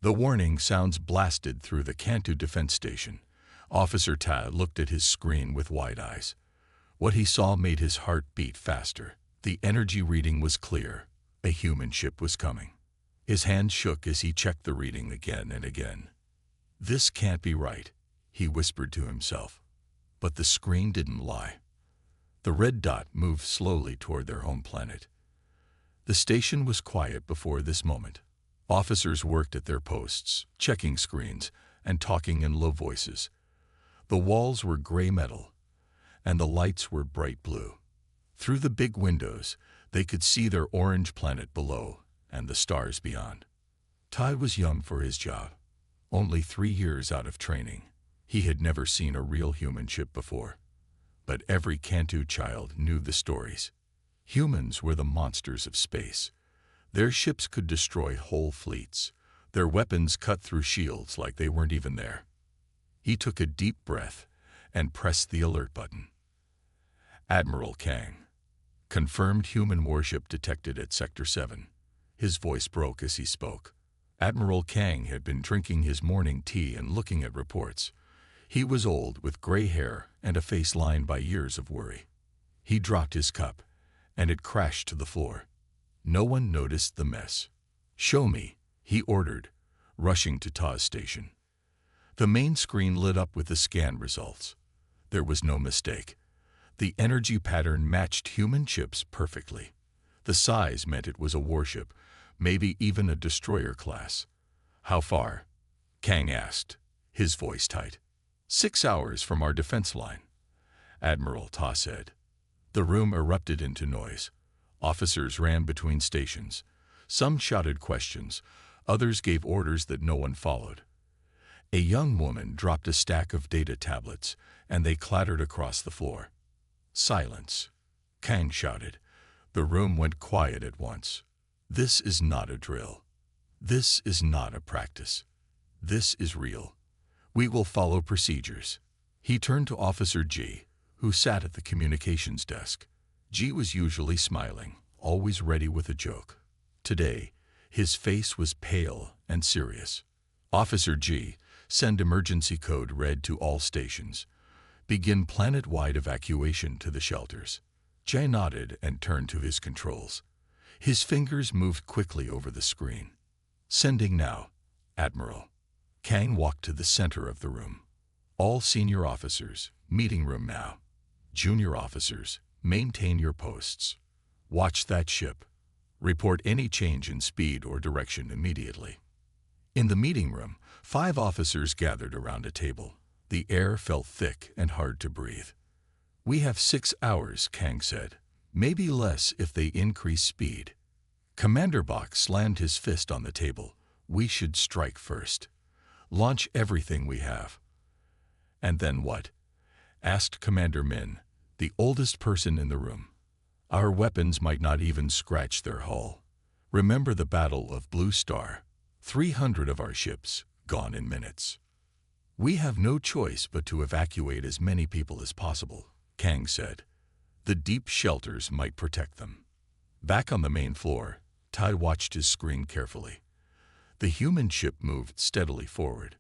The warning sounds blasted through the Cantu defense station. Officer Ta looked at his screen with wide eyes. What he saw made his heart beat faster. The energy reading was clear. A human ship was coming. His hand shook as he checked the reading again and again. This can't be right, he whispered to himself. But the screen didn't lie. The red dot moved slowly toward their home planet. The station was quiet before this moment. Officers worked at their posts, checking screens and talking in low voices. The walls were gray metal, and the lights were bright blue. Through the big windows, they could see their orange planet below and the stars beyond. Ty was young for his job, only 3 years out of training. He had never seen a real human ship before. But every Cantu child knew the stories. Humans were the monsters of space. Their ships could destroy whole fleets. Their weapons cut through shields like they weren't even there. He took a deep breath and pressed the alert button. Admiral Kang. Confirmed human warship detected at Sector 7. His voice broke as he spoke. Admiral Kang had been drinking his morning tea and looking at reports. He was old, with gray hair and a face lined by years of worry. He dropped his cup, and it crashed to the floor. No one noticed the mess. "Show me," he ordered, rushing to Ta's station. The main screen lit up with the scan results. There was no mistake. The energy pattern matched human ships perfectly. The size meant it was a warship, maybe even a destroyer class. "How far?" Kang asked, his voice tight. 6 hours from our defense line," Admiral Ta said. The room erupted into noise. Officers ran between stations. Some shouted questions, others gave orders that no one followed. A young woman dropped a stack of data tablets, and they clattered across the floor. "Silence," Kang shouted. The room went quiet at once. "This is not a drill. This is not a practice. This is real. We will follow procedures." He turned to Officer G, who sat at the communications desk. G was usually smiling, always ready with a joke. Today, his face was pale and serious. "Officer G, send emergency code red to all stations. Begin planet-wide evacuation to the shelters." J nodded and turned to his controls. His fingers moved quickly over the screen. "Sending now, Admiral." Kang walked to the center of the room. "All senior officers, meeting room now. Junior officers, maintain your posts. Watch that ship. Report any change in speed or direction immediately." In the meeting room, 5 officers gathered around a table. The air felt thick and hard to breathe. "We have 6 hours, Kang said. Maybe less if they increase speed." Commander Bach slammed his fist on the table. "We should strike first. Launch everything we have." "And then what?" asked Commander Min, the oldest person in the room. "Our weapons might not even scratch their hull. Remember the Battle of Blue Star? 300 of our ships, gone in minutes." "We have no choice but to evacuate as many people as possible," Kang said. "The deep shelters might protect them." Back on the main floor, Tai watched his screen carefully. The human ship moved steadily forward.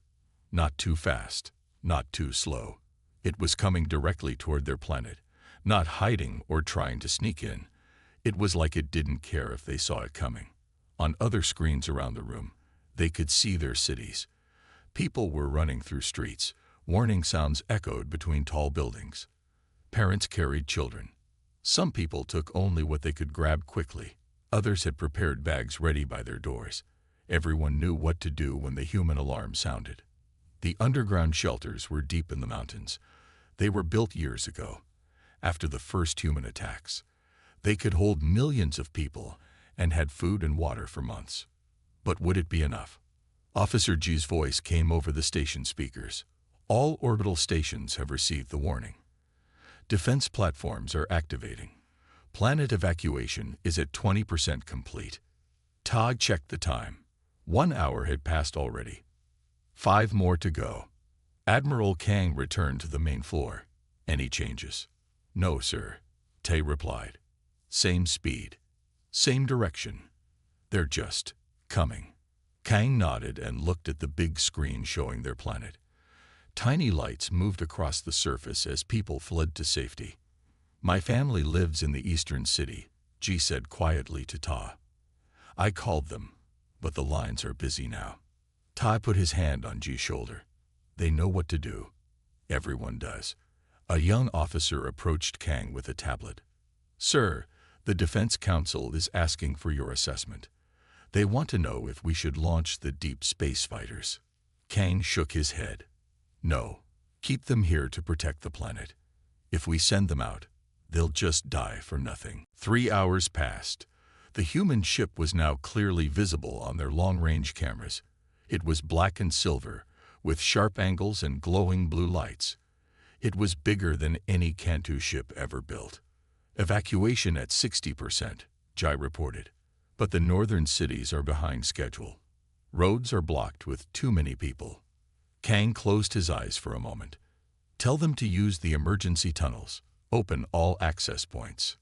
Not too fast, not too slow. It was coming directly toward their planet, not hiding or trying to sneak in. It was like it didn't care if they saw it coming. On other screens around the room, they could see their cities. People were running through streets. Warning sounds echoed between tall buildings. Parents carried children. Some people took only what they could grab quickly. Others had prepared bags ready by their doors. Everyone knew what to do when the human alarm sounded. The underground shelters were deep in the mountains. They were built years ago, after the first human attacks. They could hold millions of people and had food and water for months. But would it be enough? Officer G's voice came over the station speakers. "All orbital stations have received the warning. Defense platforms are activating. Planet evacuation is at 20% complete." Todd checked the time. 1 hour had passed already. 5 more to go. Admiral Kang returned to the main floor. "Any changes?" "No, sir," Tay replied. "Same speed. Same direction. They're just coming." Kang nodded and looked at the big screen showing their planet. Tiny lights moved across the surface as people fled to safety. My family lives in the eastern city, Ji said quietly to Ta. I called them, but the lines are busy now. Ta put his hand on Ji's shoulder. They know what to do. Everyone does. A young officer approached Kang with a tablet. Sir, the Defense Council is asking for your assessment. They want to know if we should launch the deep space fighters. Kang shook his head. No, keep them here to protect the planet. If we send them out, they'll just die for nothing. 3 hours passed. The human ship was now clearly visible on their long-range cameras. It was black and silver, with sharp angles and glowing blue lights. It was bigger than any Cantu ship ever built. Evacuation at 60%, Jai reported. But the northern cities are behind schedule. Roads are blocked with too many people. Kang closed his eyes for a moment. Tell them to use the emergency tunnels. Open all access points.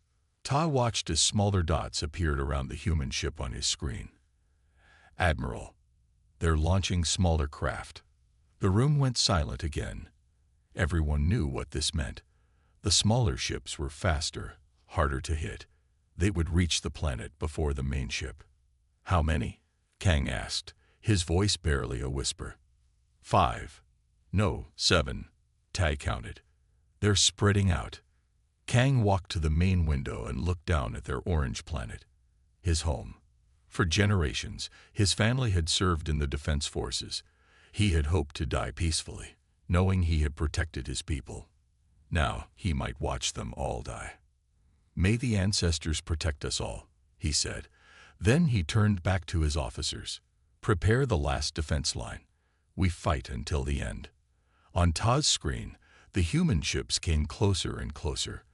Ta watched as smaller dots appeared around the human ship on his screen. Admiral, they're launching smaller craft. The room went silent again. Everyone knew what this meant. The smaller ships were faster, harder to hit. They would reach the planet before the main ship. How many? Kang asked, his voice barely a whisper. 5. No, 7. Tai counted. They're spreading out. Kang walked to the main window and looked down at their orange planet. His home. For generations, his family had served in the defense forces. He had hoped to die peacefully, knowing he had protected his people. Now he might watch them all die. May the ancestors protect us all, he said. Then he turned back to his officers. Prepare the last defense line. We fight until the end. On Ta's screen, the human ships came closer and closer.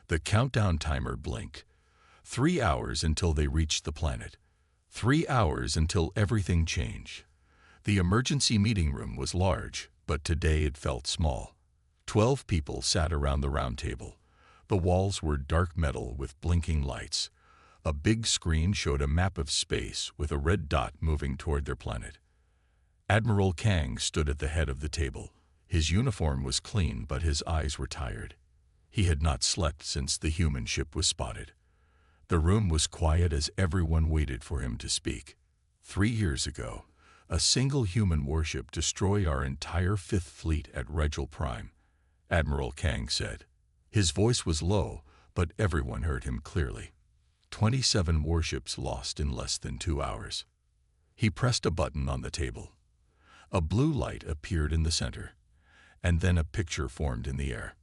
The countdown timer blinked. 3 hours until they reached the planet. 3 hours until everything changed. The emergency meeting room was large, but today it felt small. 12 people sat around the round table. The walls were dark metal with blinking lights. A big screen showed a map of space with a red dot moving toward their planet. Admiral Kang stood at the head of the table. His uniform was clean, but his eyes were tired. He had not slept since the human ship was spotted. The room was quiet as everyone waited for him to speak. 3 years ago, a single human warship destroyed our entire Fifth Fleet at Regil Prime, Admiral Kang said. His voice was low, but everyone heard him clearly. 27 warships lost in less than 2 hours. He pressed a button on the table. A blue light appeared in the center, and then a picture formed in the air.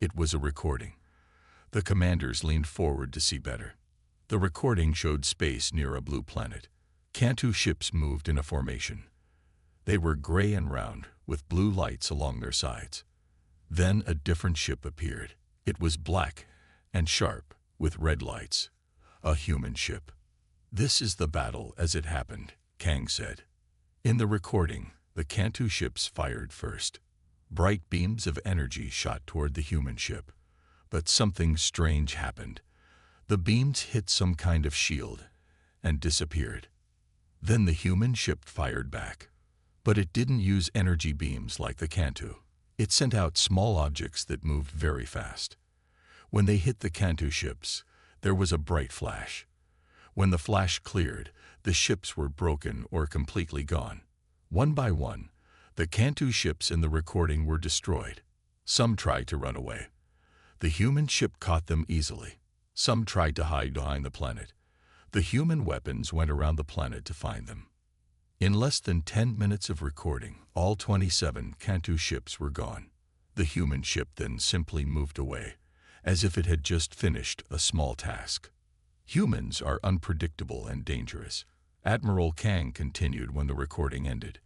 It was a recording. The commanders leaned forward to see better. The recording showed space near a blue planet. Cantu ships moved in a formation. They were gray and round, with blue lights along their sides. Then a different ship appeared. It was black and sharp, with red lights. A human ship. This is the battle as it happened, Kang said. In the recording, the Cantu ships fired first. Bright beams of energy shot toward the human ship. But something strange happened. The beams hit some kind of shield and disappeared. Then the human ship fired back. But it didn't use energy beams like the Cantu. It sent out small objects that moved very fast. When they hit the Cantu ships, there was a bright flash. When the flash cleared, the ships were broken or completely gone. One by one, the Cantu ships in the recording were destroyed. Some tried to run away. The human ship caught them easily. Some tried to hide behind the planet. The human weapons went around the planet to find them. In less than 10 minutes of recording, all 27 Cantu ships were gone. The human ship then simply moved away, as if it had just finished a small task. Humans are unpredictable and dangerous, Admiral Kang continued when the recording ended.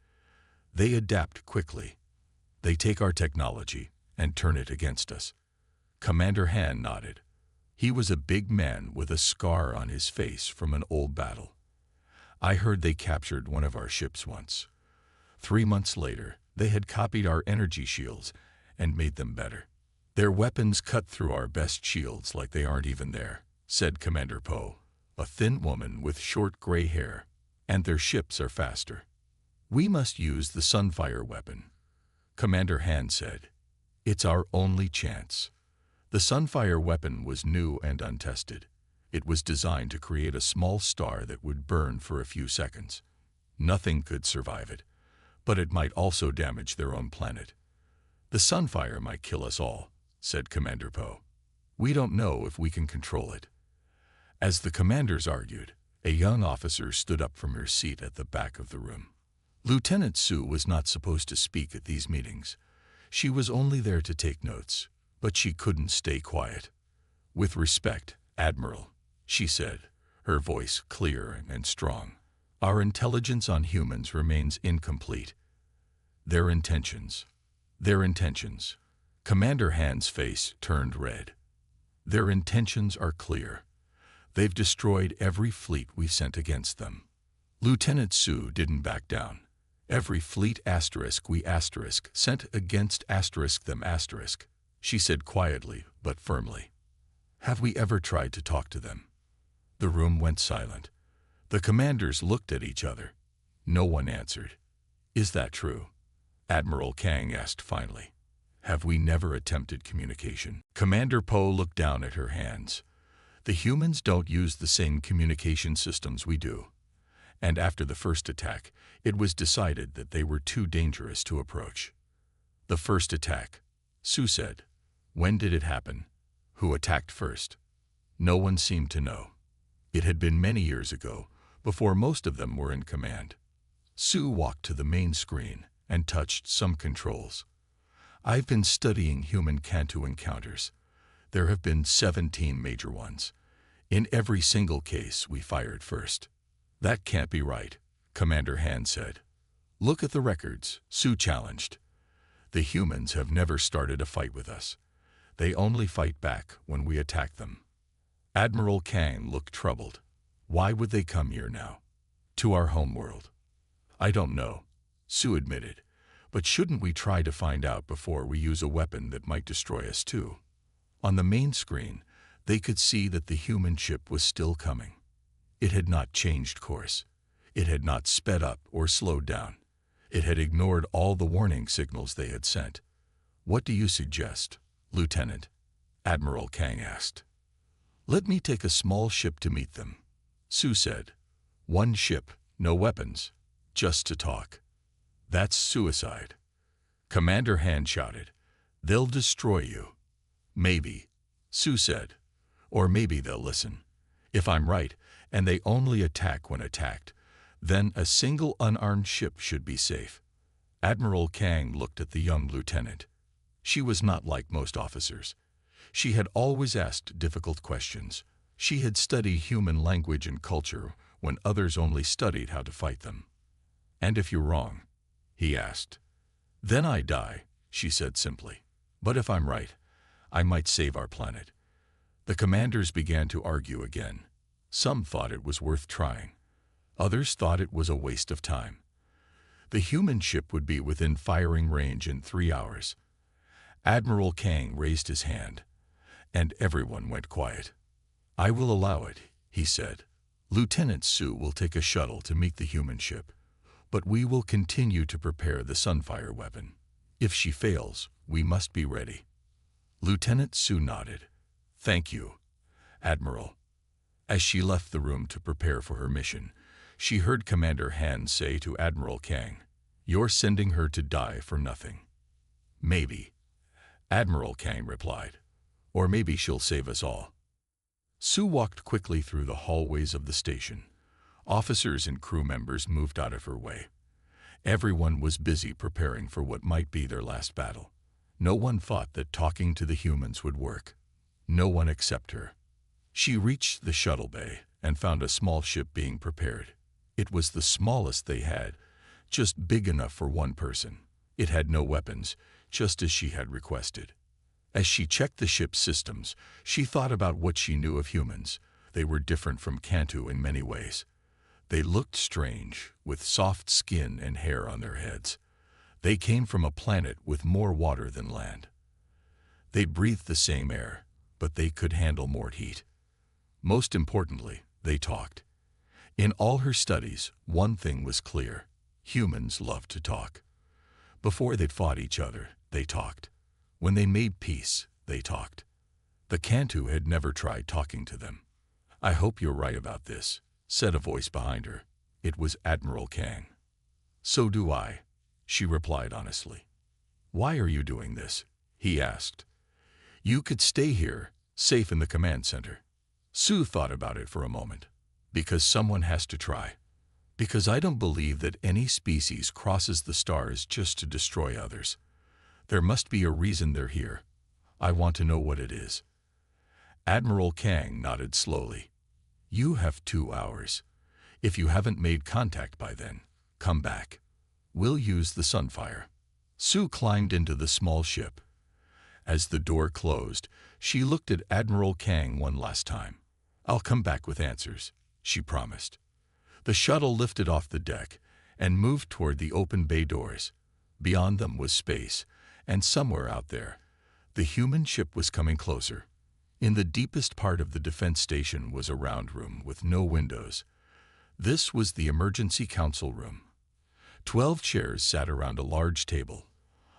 They adapt quickly. They take our technology and turn it against us. Commander Han nodded. He was a big man with a scar on his face from an old battle. I heard they captured one of our ships once. 3 months later, they had copied our energy shields and made them better. Their weapons cut through our best shields like they aren't even there, said Commander Po, a thin woman with short gray hair. and their ships are faster. We must use the Sunfire weapon, Commander Han said. It's our only chance. The Sunfire weapon was new and untested. It was designed to create a small star that would burn for a few seconds. Nothing could survive it, but it might also damage their own planet. The Sunfire might kill us all, said Commander Poe. We don't know if we can control it. As the commanders argued, a young officer stood up from her seat at the back of the room. Lieutenant Sue was not supposed to speak at these meetings. She was only there to take notes, but she couldn't stay quiet. With respect, Admiral, she said, her voice clear and strong. Our intelligence on humans remains incomplete. Their intentions. Commander Han's face turned red. Their intentions are clear. They've destroyed every fleet we sent against them. Lieutenant Sue didn't back down. Every fleet we sent against them, she said quietly but firmly. Have we ever tried to talk to them? The room went silent. The commanders looked at each other. No one answered. Is that true? Admiral Kang asked finally. Have we never attempted communication? Commander Poe looked down at her hands. The humans don't use the same communication systems we do. And after the first attack, it was decided that they were too dangerous to approach. The first attack, Sue said. When did it happen? Who attacked first? No one seemed to know. It had been many years ago, before most of them were in command. Sue walked to the main screen and touched some controls. I've been studying human Cantu encounters. There have been 17 major ones. In every single case, we fired first. That can't be right, Commander Han said. Look at the records, Sue challenged. The humans have never started a fight with us. They only fight back when we attack them. Admiral Kang looked troubled. Why would they come here now? To our homeworld? I don't know, Sue admitted. But shouldn't we try to find out before we use a weapon that might destroy us too? On the main screen, they could see that the human ship was still coming. It had not changed course. It had not sped up or slowed down. It had ignored all the warning signals they had sent. What do you suggest, Lieutenant? Admiral Kang asked. Let me take a small ship to meet them, Sue said. One ship, no weapons, just to talk. That's suicide. Commander Han shouted. They'll destroy you. Maybe, Sue said. Or maybe they'll listen. If I'm right, and they only attack when attacked, then a single unarmed ship should be safe. Admiral Kang looked at the young lieutenant. She was not like most officers. She had always asked difficult questions. She had studied human language and culture when others only studied how to fight them. And if you're wrong, he asked. Then I die, she said simply. But if I'm right, I might save our planet. The commanders began to argue again. Some thought it was worth trying. Others thought it was a waste of time. The human ship would be within firing range in 3 hours. Admiral Kang raised his hand, and everyone went quiet. I will allow it, he said. Lieutenant Sue will take a shuttle to meet the human ship, but we will continue to prepare the Sunfire weapon. If she fails, we must be ready. Lieutenant Sue nodded. Thank you, Admiral. As she left the room to prepare for her mission, she heard Commander Han say to Admiral Kang, You're sending her to die for nothing. Maybe, Admiral Kang replied. Or maybe she'll save us all. Sue walked quickly through the hallways of the station. Officers and crew members moved out of her way. Everyone was busy preparing for what might be their last battle. No one thought that talking to the humans would work. No one except her. She reached the shuttle bay and found a small ship being prepared. It was the smallest they had, just big enough for one person. It had no weapons, just as she had requested. As she checked the ship's systems, she thought about what she knew of humans. They were different from Cantu in many ways. They looked strange, with soft skin and hair on their heads. They came from a planet with more water than land. They breathed the same air, but they could handle more heat. Most importantly, they talked. In all her studies, one thing was clear. Humans loved to talk. Before they'd fought each other, they talked. When they made peace, they talked. The Cantu had never tried talking to them. "I hope you're right about this," said a voice behind her. It was Admiral Kang. "So do I," she replied honestly. "Why are you doing this?" he asked. "You could stay here, safe in the command center." Sue thought about it for a moment. "Because someone has to try. Because I don't believe that any species crosses the stars just to destroy others. There must be a reason they're here. I want to know what it is." Admiral Kang nodded slowly. "You have 2 hours. If you haven't made contact by then, come back. We'll use the Sunfire." Sue climbed into the small ship. As the door closed, she looked at Admiral Kang one last time. "I'll come back with answers," she promised. The shuttle lifted off the deck and moved toward the open bay doors. Beyond them was space, and somewhere out there, the human ship was coming closer. In the deepest part of the defense station was a round room with no windows. This was the emergency council room. 12 chairs sat around a large table.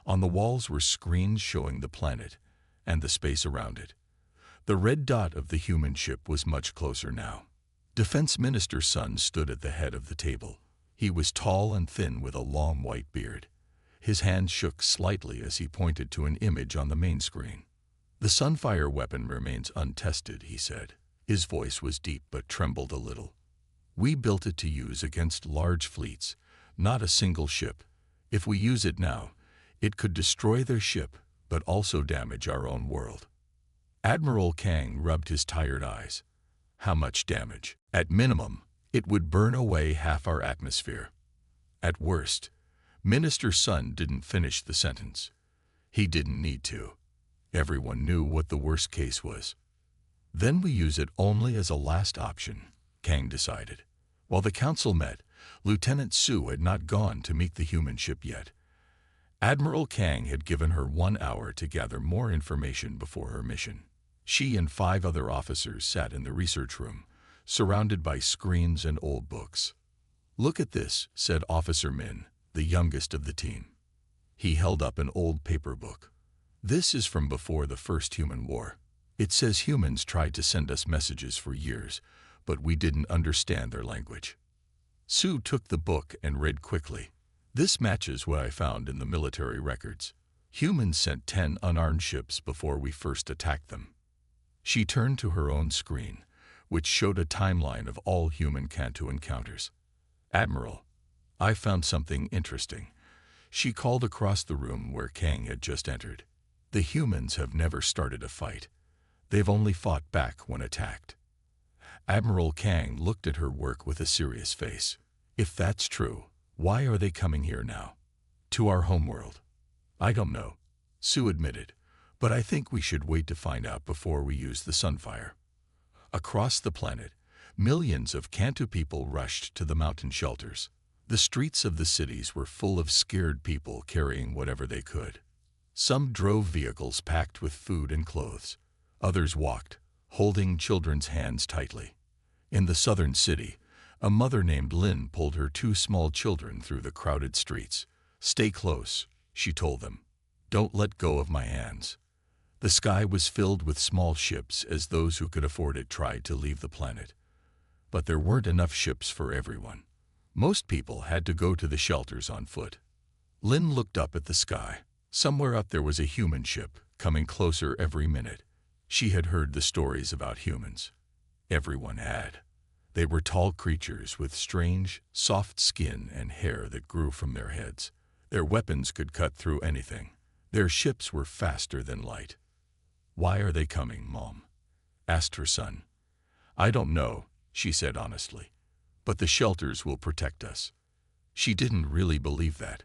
On the walls were screens showing the planet and the space around it. The red dot of the human ship was much closer now. Defense Minister's son stood at the head of the table. He was tall and thin with a long white beard. His hand shook slightly as he pointed to an image on the main screen. "The Sunfire weapon remains untested," he said. His voice was deep but trembled a little. "We built it to use against large fleets, not a single ship. If we use it now, it could destroy their ship, but also damage our own world." Admiral Kang rubbed his tired eyes. "How much damage?" "At minimum, it would burn away half our atmosphere. At worst." Minister's son didn't finish the sentence. He didn't need to. Everyone knew what the worst case was. "Then we use it only as a last option," Kang decided. While the council met, Lieutenant Sue had not gone to meet the human ship yet. Admiral Kang had given her 1 hour to gather more information before her mission. She and 5 other officers sat in the research room, surrounded by screens and old books. "Look at this," said Officer Min, the youngest of the team. He held up an old paper book. "This is from before the first human war. It says humans tried to send us messages for years, but we didn't understand their language." Sue took the book and read quickly. "This matches what I found in the military records. Humans sent 10 unarmed ships before we first attacked them." She turned to her own screen, which showed a timeline of all human Cantu encounters. "Admiral, I found something interesting." She called across the room where Kang had just entered. "The humans have never started a fight. They've only fought back when attacked." Admiral Kang looked at her work with a serious face. "If that's true, why are they coming here now? To our homeworld?" "I don't know," Sue admitted, "but I think we should wait to find out before we use the Sunfire." Across the planet, millions of Cantu people rushed to the mountain shelters. The streets of the cities were full of scared people carrying whatever they could. Some drove vehicles packed with food and clothes. Others walked, holding children's hands tightly. In the southern city, a mother named Lin pulled her 2 small children through the crowded streets. "Stay close," she told them. "Don't let go of my hands." The sky was filled with small ships as those who could afford it tried to leave the planet. But there weren't enough ships for everyone. Most people had to go to the shelters on foot. Lin looked up at the sky. Somewhere up there was a human ship, coming closer every minute. She had heard the stories about humans. Everyone had. They were tall creatures with strange, soft skin and hair that grew from their heads. Their weapons could cut through anything. Their ships were faster than light. "Why are they coming, Mom?" asked her son. "I don't know," she said honestly, "but the shelters will protect us." She didn't really believe that.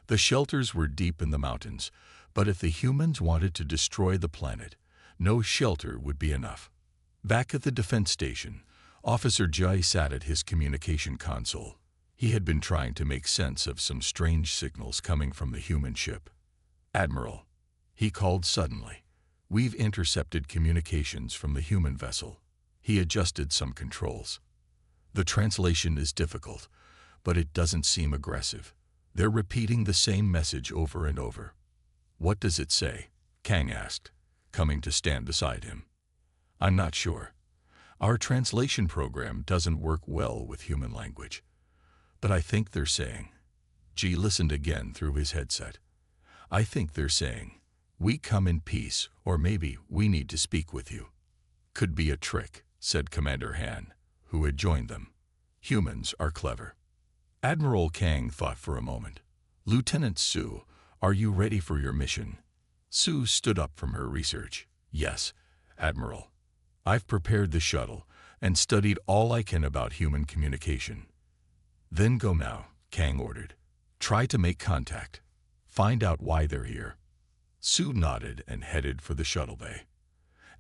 The shelters were deep in the mountains, but if the humans wanted to destroy the planet, no shelter would be enough. Back at the defense station, Officer Jai sat at his communication console. He had been trying to make sense of some strange signals coming from the human ship. "Admiral," he called suddenly, "we've intercepted communications from the human vessel." He adjusted some controls. The translation is difficult, but it doesn't seem aggressive. They're repeating the same message over and over. What does it say? Kang asked, coming to stand beside him. I'm not sure. Our translation program doesn't work well with human language. But I think they're saying. Ji listened again through his headset. I think they're saying, we come in peace, or maybe we need to speak with you. Could be a trick, said Commander Han, who had joined them. Humans are clever. Admiral Kang thought for a moment. Lieutenant Su, are you ready for your mission? Su stood up from her research. Yes, Admiral. I've prepared the shuttle and studied all I can about human communication. Then go now, Kang ordered. Try to make contact. Find out why they're here. Su nodded and headed for the shuttle bay.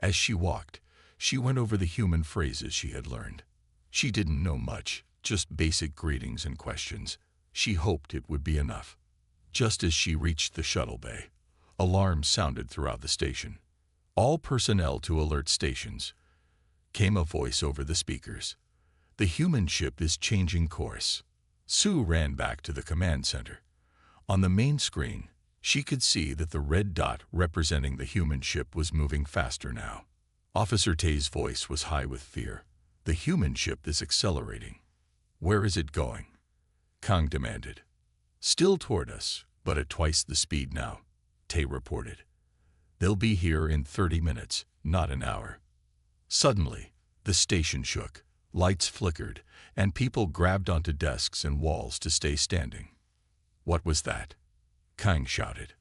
As she walked, she went over the human phrases she had learned. She didn't know much, just basic greetings and questions. She hoped it would be enough. Just as she reached the shuttle bay, alarms sounded throughout the station. All personnel to alert stations. Came a voice over the speakers. The human ship is changing course. Su ran back to the command center. On the main screen, she could see that the red dot representing the human ship was moving faster now. Officer Tay's voice was high with fear. The human ship is accelerating. Where is it going? Kang demanded. Still toward us, but at twice the speed now, Tay reported. They'll be here in 30 minutes, not an hour. Suddenly, the station shook, lights flickered, and people grabbed onto desks and walls to stay standing. What was that? Kang shouted.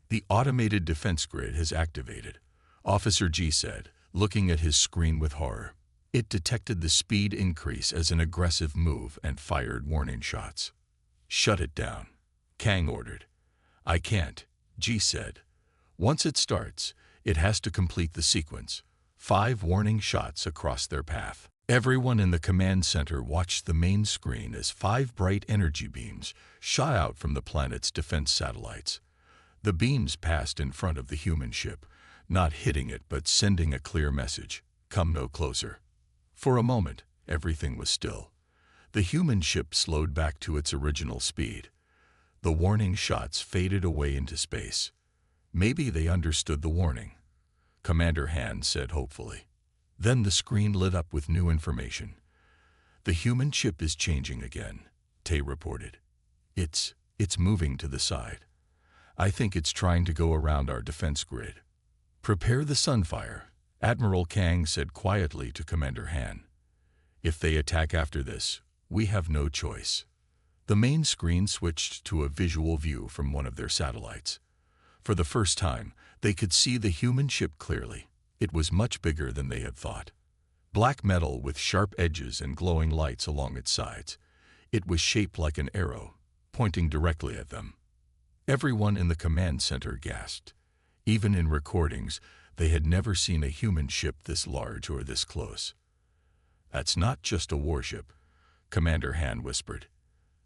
The automated defense grid has activated, Officer Ji said, looking at his screen with horror. It detected the speed increase as an aggressive move and fired warning shots. Shut it down, Kang ordered. I can't, Ji said. Once it starts, it has to complete the sequence. 5 warning shots across their path. Everyone in the command center watched the main screen as 5 bright energy beams shot out from the planet's defense satellites. The beams passed in front of the human ship, not hitting it but sending a clear message. Come no closer. For a moment, everything was still. The human ship slowed back to its original speed. The warning shots faded away into space. Maybe they understood the warning, Commander Han said hopefully. Then the screen lit up with new information. The human ship is changing again, Tay reported. It's moving to the side. I think it's trying to go around our defense grid. Prepare the Sunfire, Admiral Kang said quietly to Commander Han. If they attack after this, we have no choice. The main screen switched to a visual view from one of their satellites. For the first time, they could see the human ship clearly. It was much bigger than they had thought. Black metal with sharp edges and glowing lights along its sides. It was shaped like an arrow, pointing directly at them. Everyone in the command center gasped. Even in recordings, they had never seen a human ship this large or this close. That's not just a warship, Commander Han whispered.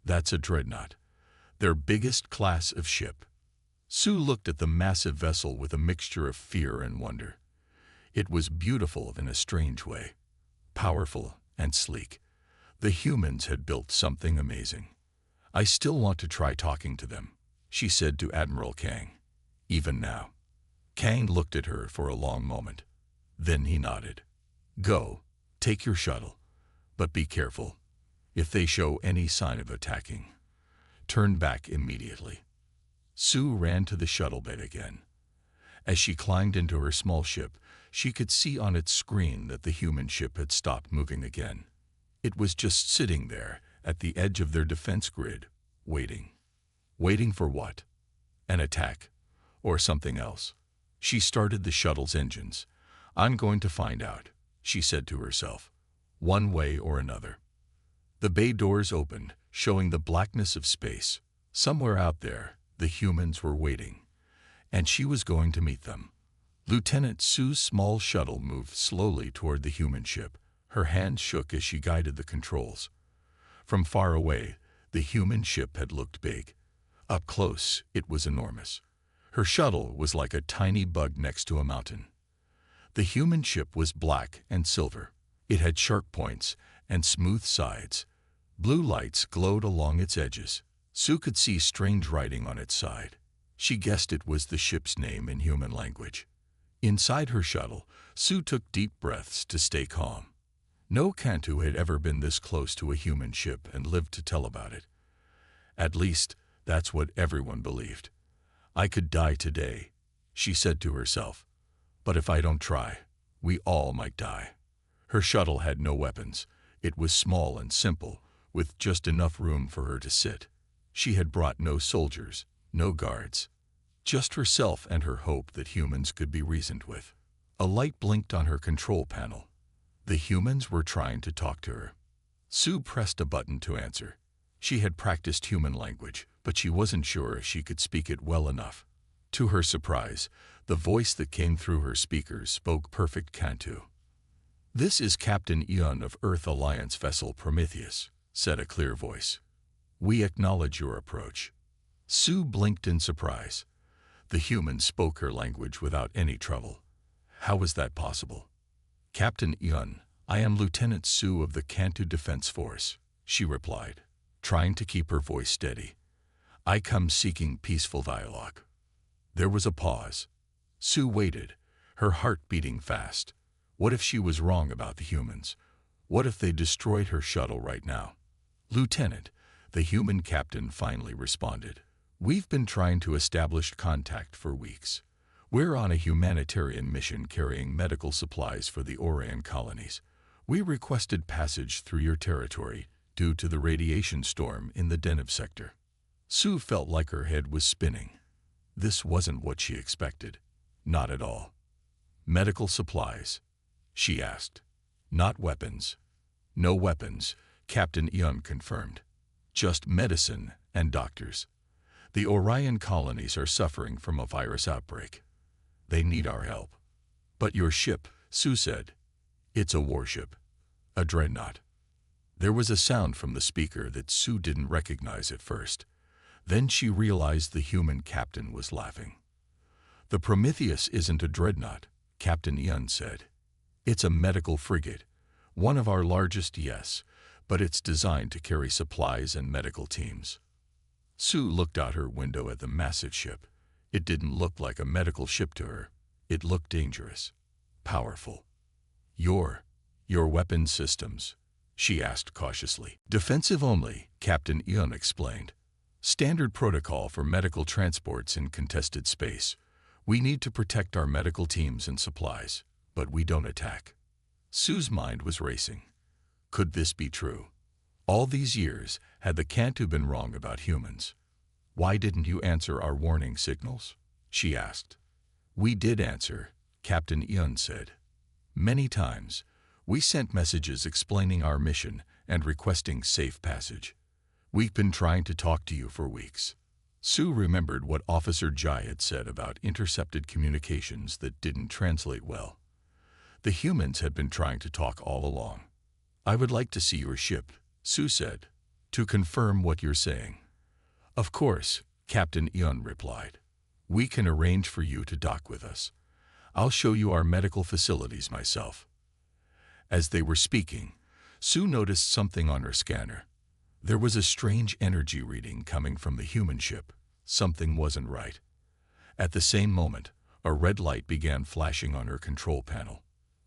That's a dreadnought, their biggest class of ship. Su looked at the massive vessel with a mixture of fear and wonder. It was beautiful in a strange way, powerful and sleek. The humans had built something amazing. I still want to try talking to them, she said to Admiral Kang. Even now. Kang looked at her for a long moment. Then he nodded. Go, take your shuttle, but be careful. If they show any sign of attacking, turn back immediately. Su ran to the shuttle bay again. As she climbed into her small ship, she could see on its screen that the human ship had stopped moving again. It was just sitting there at the edge of their defense grid, waiting. Waiting for what? An attack, or something else. She started the shuttle's engines. I'm going to find out, she said to herself, one way or another. The bay doors opened, showing the blackness of space. Somewhere out there, the humans were waiting, and she was going to meet them. Lieutenant Su's small shuttle moved slowly toward the human ship. Her hands shook as she guided the controls. From far away, the human ship had looked big. Up close, it was enormous. Her shuttle was like a tiny bug next to a mountain. The human ship was black and silver. It had sharp points and smooth sides. Blue lights glowed along its edges. Sue could see strange writing on its side. She guessed it was the ship's name in human language. Inside her shuttle, Sue took deep breaths to stay calm. No Cantu had ever been this close to a human ship and lived to tell about it. At least, that's what everyone believed. I could die today, she said to herself. But if I don't try, we all might die. Her shuttle had no weapons. It was small and simple, with just enough room for her to sit. She had brought no soldiers, no guards. Just herself and her hope that humans could be reasoned with. A light blinked on her control panel. The humans were trying to talk to her. Sue pressed a button to answer. She had practiced human language, but she wasn't sure if she could speak it well enough. To her surprise, the voice that came through her speakers spoke perfect Cantu. "This is Captain Eon of Earth Alliance vessel Prometheus," said a clear voice. "We acknowledge your approach." Sue blinked in surprise. The human spoke her language without any trouble. How was that possible? "Captain Eon, I am Lieutenant Sue of the Cantu Defense Force," she replied, trying to keep her voice steady. "I come seeking peaceful dialogue." There was a pause. Sue waited, her heart beating fast. What if she was wrong about the humans? What if they destroyed her shuttle right now? "Lieutenant," the human captain finally responded. "We've been trying to establish contact for weeks. We're on a humanitarian mission carrying medical supplies for the Orion colonies. We requested passage through your territory due to the radiation storm in the Deneb sector." Sue felt like her head was spinning. This wasn't what she expected. Not at all. "Medical supplies?" she asked. "Not weapons." "No weapons," Captain Eon confirmed. "Just medicine and doctors. The Orion colonies are suffering from a virus outbreak. They need our help." "But your ship," Sue said. "It's a warship. A dreadnought." There was a sound from the speaker that Sue didn't recognize at first. Then she realized the human captain was laughing. "The Prometheus isn't a dreadnought," Captain Eon said. "It's a medical frigate. One of our largest, yes, but it's designed to carry supplies and medical teams." Sue looked out her window at the massive ship. It didn't look like a medical ship to her. It looked dangerous, powerful. Your weapon systems?" she asked cautiously. "Defensive only," Captain Eon explained. "Standard protocol for medical transports in contested space. We need to protect our medical teams and supplies, but we don't attack." Sue's mind was racing. Could this be true? All these years, had the Cantu been wrong about humans? "Why didn't you answer our warning signals?" she asked. "We did answer," Captain Eon said. "Many times. We sent messages explaining our mission and requesting safe passage. We've been trying to talk to you for weeks." Sue remembered what Officer Jai had said about intercepted communications that didn't translate well. The humans had been trying to talk all along. "I would like to see your ship," Sue said, "to confirm what you're saying." "Of course," Captain Eon replied. "We can arrange for you to dock with us. I'll show you our medical facilities myself." As they were speaking, Sue noticed something on her scanner. There was a strange energy reading coming from the human ship. Something wasn't right. At the same moment, a red light began flashing on her control panel.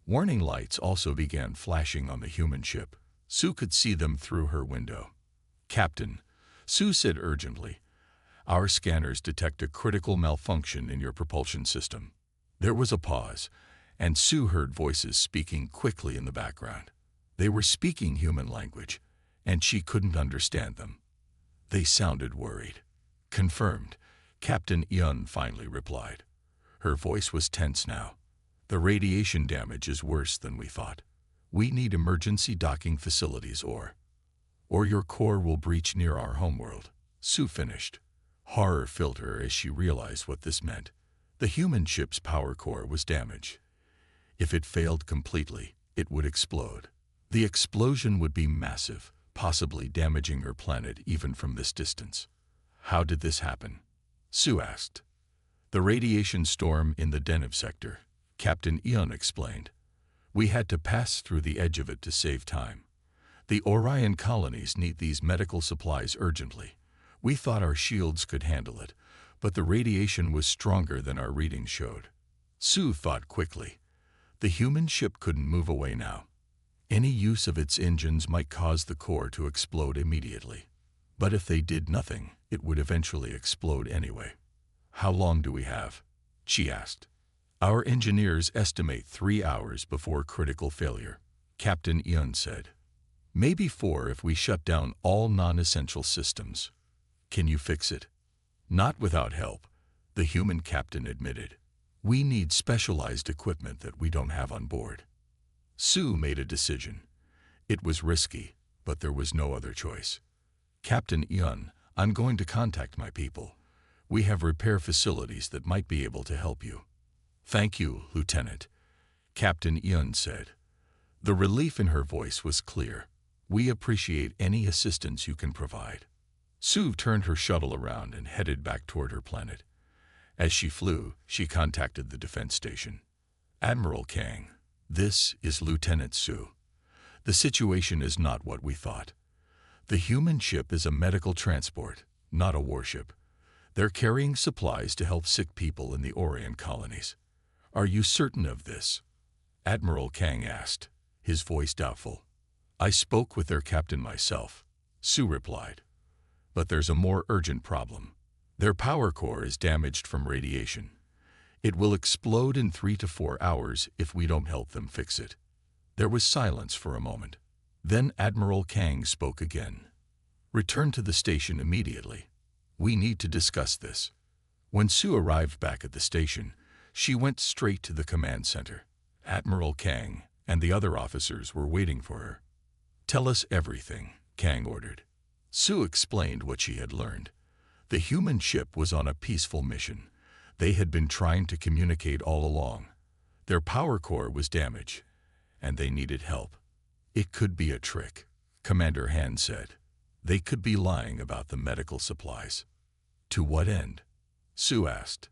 Warning lights also began flashing on the human ship. Sue could see them through her window. "Captain," Sue said urgently, "our scanners detect a critical malfunction in your propulsion system." There was a pause, and Sue heard voices speaking quickly in the background. They were speaking human language, and she couldn't understand them. They sounded worried. "Confirmed," Captain Eon finally replied. Her voice was tense now. "The radiation damage is worse than we thought. We need emergency docking facilities or your core will breach near our homeworld." Sue finished. Horror filled her as she realized what this meant. The human ship's power core was damaged. If it failed completely, it would explode. The explosion would be massive, possibly damaging her planet even from this distance. "How did this happen?" Sue asked. "The radiation storm in the Deneb sector," Captain Eon explained. "We had to pass through the edge of it to save time. The Orion colonies need these medical supplies urgently. We thought our shields could handle it, but the radiation was stronger than our readings showed. Sue thought quickly. The human ship couldn't move away now. Any use of its engines might cause the core to explode immediately. But if they did nothing, it would eventually explode anyway. How long do we have? She asked. Our engineers estimate 3 hours before critical failure, Captain Ian said. Maybe 4 if we shut down all non-essential systems. Can you fix it? Not without help, the human captain admitted. We need specialized equipment that we don't have on board. Sue made a decision. It was risky, but there was no other choice. Captain Ian, I'm going to contact my people. We have repair facilities that might be able to help you. Thank you, Lieutenant, Captain Ian said. The relief in her voice was clear. We appreciate any assistance you can provide. Sue turned her shuttle around and headed back toward her planet. As she flew, she contacted the defense station. Admiral Kang, this is Lieutenant Sue. The situation is not what we thought. The human ship is a medical transport, not a warship. They're carrying supplies to help sick people in the Orion colonies. Are you certain of this? Admiral Kang asked, his voice doubtful. I spoke with their captain myself, Sue replied. But there's a more urgent problem. Their power core is damaged from radiation. It will explode in 3 to 4 hours if we don't help them fix it. There was silence for a moment. Then Admiral Kang spoke again. Return to the station immediately. We need to discuss this. When Sue arrived back at the station, she went straight to the command center. Admiral Kang and the other officers were waiting for her. Tell us everything, Kang ordered. Sue explained what she had learned. The human ship was on a peaceful mission. They had been trying to communicate all along. Their power core was damaged, and they needed help. It could be a trick, Commander Han said. They could be lying about the medical supplies. To what end? Sue asked.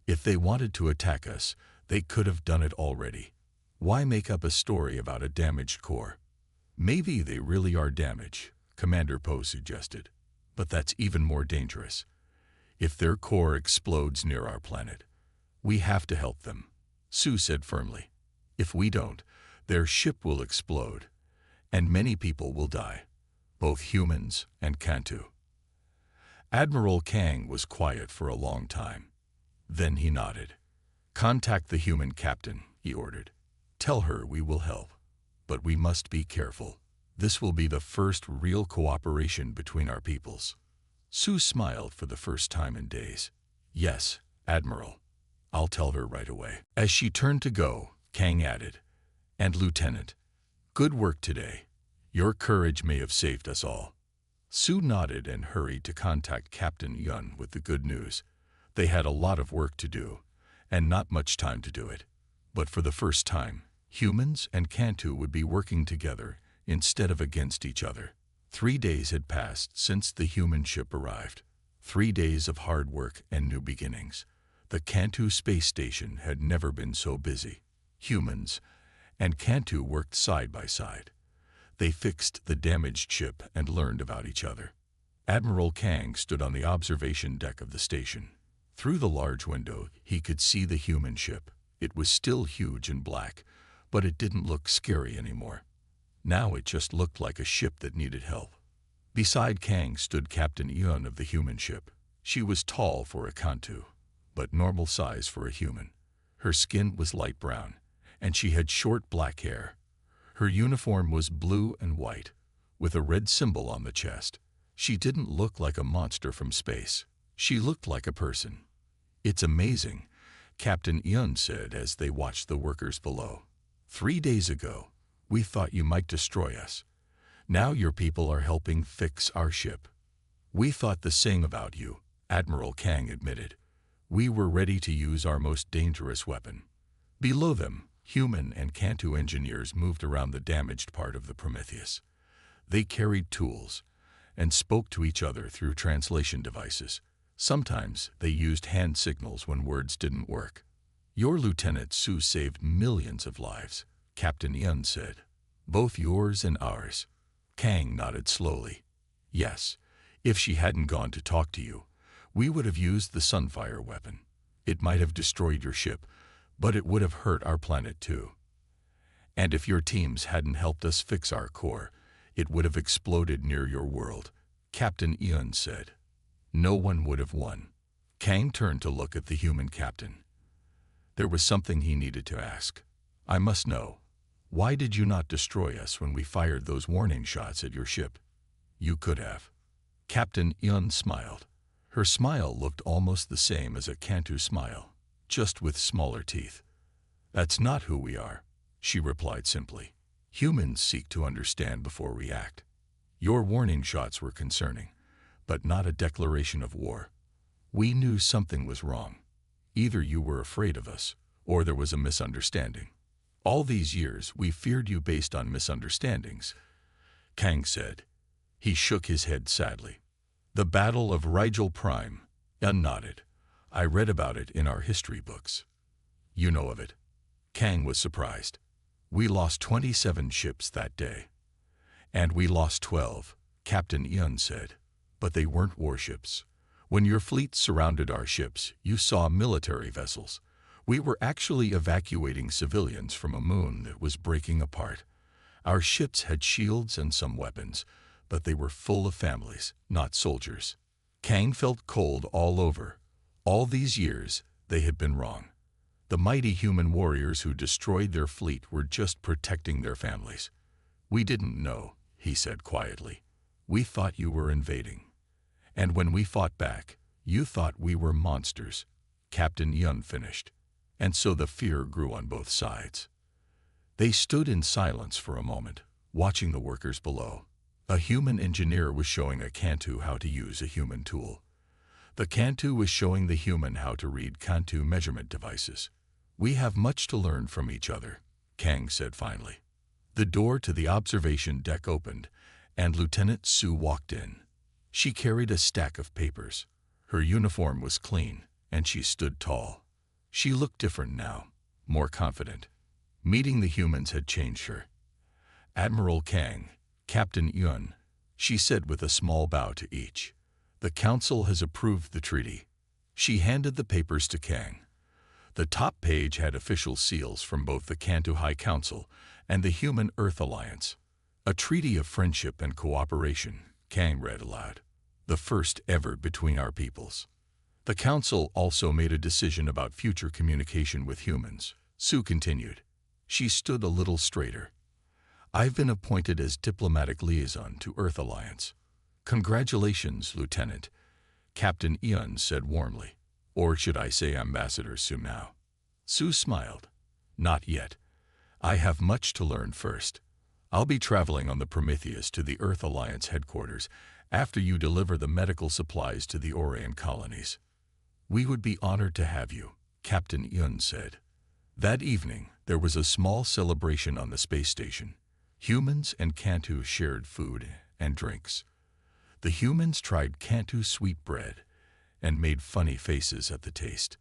If they wanted to attack us, they could have done it already. Why make up a story about a damaged core? Maybe they really are damaged, Commander Poe suggested. But that's even more dangerous. If their core explodes near our planet, we have to help them, Sue said firmly. If we don't, their ship will explode, and many people will die, both humans and Cantu. Admiral Kang was quiet for a long time. Then he nodded. Contact the human captain, he ordered. Tell her we will help, but we must be careful. This will be the first real cooperation between our peoples. Sue smiled for the first time in days. Yes, Admiral. I'll tell her right away. As she turned to go, Kang added, And Lieutenant, good work today. Your courage may have saved us all. Sue nodded and hurried to contact Captain Yun with the good news. They had a lot of work to do, and not much time to do it. But for the first time, humans and Cantu would be working together instead of against each other. 3 days had passed since the human ship arrived. 3 days of hard work and new beginnings. The Cantu space station had never been so busy. Humans and Cantu worked side by side. They fixed the damaged ship and learned about each other. Admiral Kang stood on the observation deck of the station. Through the large window, he could see the human ship. It was still huge and black, but it didn't look scary anymore. Now it just looked like a ship that needed help. Beside Kang stood Captain Yun of the human ship. She was tall for a Cantu, but normal size for a human. Her skin was light brown, and she had short black hair. Her uniform was blue and white, with a red symbol on the chest. She didn't look like a monster from space. She looked like a person. It's amazing, Captain Yun said as they watched the workers below. 3 days ago, we thought you might destroy us. Now your people are helping fix our ship. We thought the same about you, Admiral Kang admitted. We were ready to use our most dangerous weapon. Below them, human and Cantu engineers moved around the damaged part of the Prometheus. They carried tools and spoke to each other through translation devices. Sometimes they used hand signals when words didn't work. Your Lieutenant Sue saved millions of lives, Captain Yun said. Both yours and ours. Kang nodded slowly. Yes, if she hadn't gone to talk to you, we would have used the Sunfire weapon. It might have destroyed your ship, but it would have hurt our planet too. And if your teams hadn't helped us fix our core, it would have exploded near your world, Captain Eun said. No one would have won. Kang turned to look at the human captain. There was something he needed to ask. I must know. Why did you not destroy us when we fired those warning shots at your ship? You could have. Captain Eun smiled. Her smile looked almost the same as a Cantu smile, just with smaller teeth. That's not who we are, she replied simply. Humans seek to understand before we act. Your warning shots were concerning, but not a declaration of war. We knew something was wrong. Either you were afraid of us, or there was a misunderstanding. All these years, we feared you based on misunderstandings, Kang said. He shook his head sadly. The Battle of Rigel Prime, Eun nodded. I read about it in our history books. You know of it? Kang was surprised. We lost 27 ships that day. And we lost 12, Captain Eun said. But they weren't warships. When your fleet surrounded our ships, you saw military vessels. We were actually evacuating civilians from a moon that was breaking apart. Our ships had shields and some weapons, but they were full of families, not soldiers. Kang felt cold all over. All these years, they had been wrong. The mighty human warriors who destroyed their fleet were just protecting their families. We didn't know, he said quietly. We thought you were invading. And when we fought back, you thought we were monsters, Captain Eun finished. And so the fear grew on both sides. They stood in silence for a moment, watching the workers below. A human engineer was showing a Cantu how to use a human tool. The Cantu was showing the human how to read Cantu measurement devices. We have much to learn from each other, Kang said finally. The door to the observation deck opened, and Lieutenant Su walked in. She carried a stack of papers. Her uniform was clean, and she stood tall. She looked different now, more confident. Meeting the humans had changed her. Admiral Kang, Captain Eun, she said with a small bow to each. The Council has approved the treaty. She handed the papers to Kang. The top page had official seals from both the Cantu High Council and the Human Earth Alliance. A treaty of friendship and cooperation, Kang read aloud. The first ever between our peoples. The Council also made a decision about future communication with humans, Su continued. She stood a little straighter. I've been appointed as diplomatic liaison to Earth Alliance. Congratulations, Lieutenant, Captain Eun said warmly. Or should I say Ambassador Su now? Su smiled. Not yet. I have much to learn first. I'll be traveling on the Prometheus to the Earth Alliance headquarters after you deliver the medical supplies to the Orion colonies. We would be honored to have you, Captain Eun said. That evening, there was a small celebration on the space station. Humans and Cantu shared food and drinks. The humans tried Cantu sweetbread and made funny faces at the taste.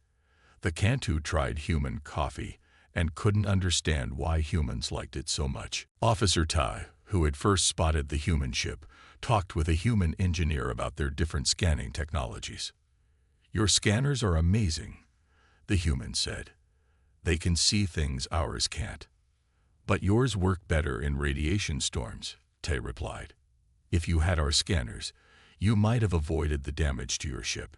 The Cantu tried human coffee and couldn't understand why humans liked it so much. Officer Tai, who had first spotted the human ship, talked with a human engineer about their different scanning technologies. Your scanners are amazing, the human said. They can see things ours can't. But yours work better in radiation storms, Tai replied. If you had our scanners, you might have avoided the damage to your ship.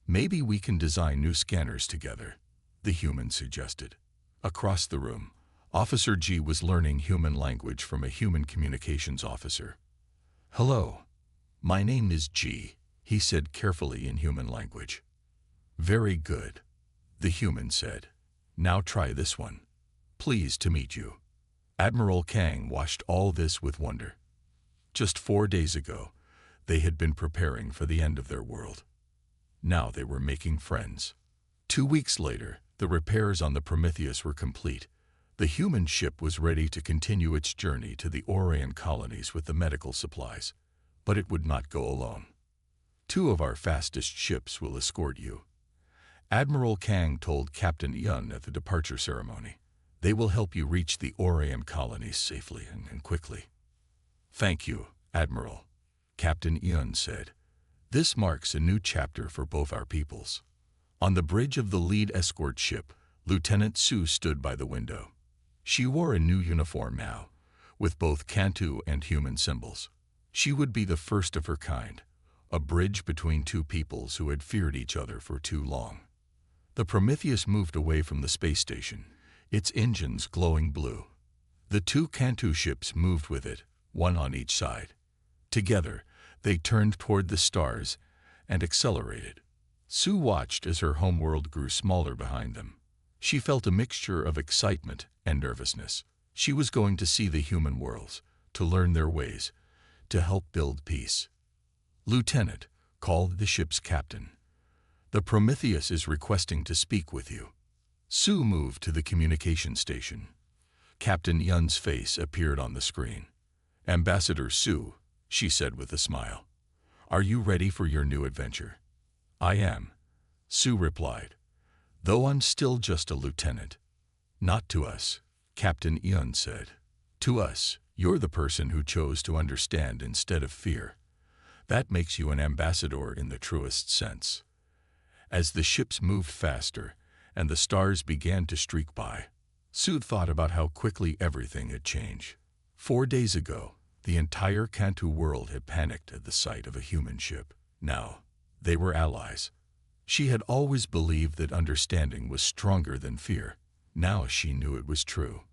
Maybe we can design new scanners together, the human suggested. Across the room, Officer G was learning human language from a human communications officer. Hello, my name is G, he said carefully in human language. Very good, the human said. Now try this one. Pleased to meet you. Admiral Kang watched all this with wonder. Just 4 days ago, they had been preparing for the end of their world. Now they were making friends. 2 weeks later, the repairs on the Prometheus were complete. The human ship was ready to continue its journey to the Orion colonies with the medical supplies, but it would not go alone. 2 of our fastest ships will escort you. Admiral Kang told Captain Eun at the departure ceremony. They will help you reach the Orion colonies safely and quickly. "Thank you, Admiral," Captain Eun said. "This marks a new chapter for both our peoples." On the bridge of the lead escort ship, Lieutenant Su stood by the window. She wore a new uniform now, with both Cantu and human symbols. She would be the first of her kind, a bridge between two peoples who had feared each other for too long. The Prometheus moved away from the space station, its engines glowing blue. The two Cantu ships moved with it, one on each side. Together, they turned toward the stars and accelerated. Sue watched as her homeworld grew smaller behind them. She felt a mixture of excitement and nervousness. She was going to see the human worlds, to learn their ways, to help build peace. "Lieutenant," called the ship's captain, "the Prometheus is requesting to speak with you." Sue moved to the communication station. Captain Yun's face appeared on the screen. "Ambassador Sue," she said with a smile, "are you ready for your new adventure?" "I am," Sue replied, "though I'm still just a lieutenant." "Not to us," Captain Yun said. "To us, you're the person who chose to understand instead of fear. That makes you an ambassador in the truest sense." As the ships moved faster and the stars began to streak by, Sue thought about how quickly everything had changed. 4 days ago, the entire Cantu world had panicked at the sight of a human ship. Now, they were allies. She had always believed that understanding was stronger than fear. Now she knew it was true.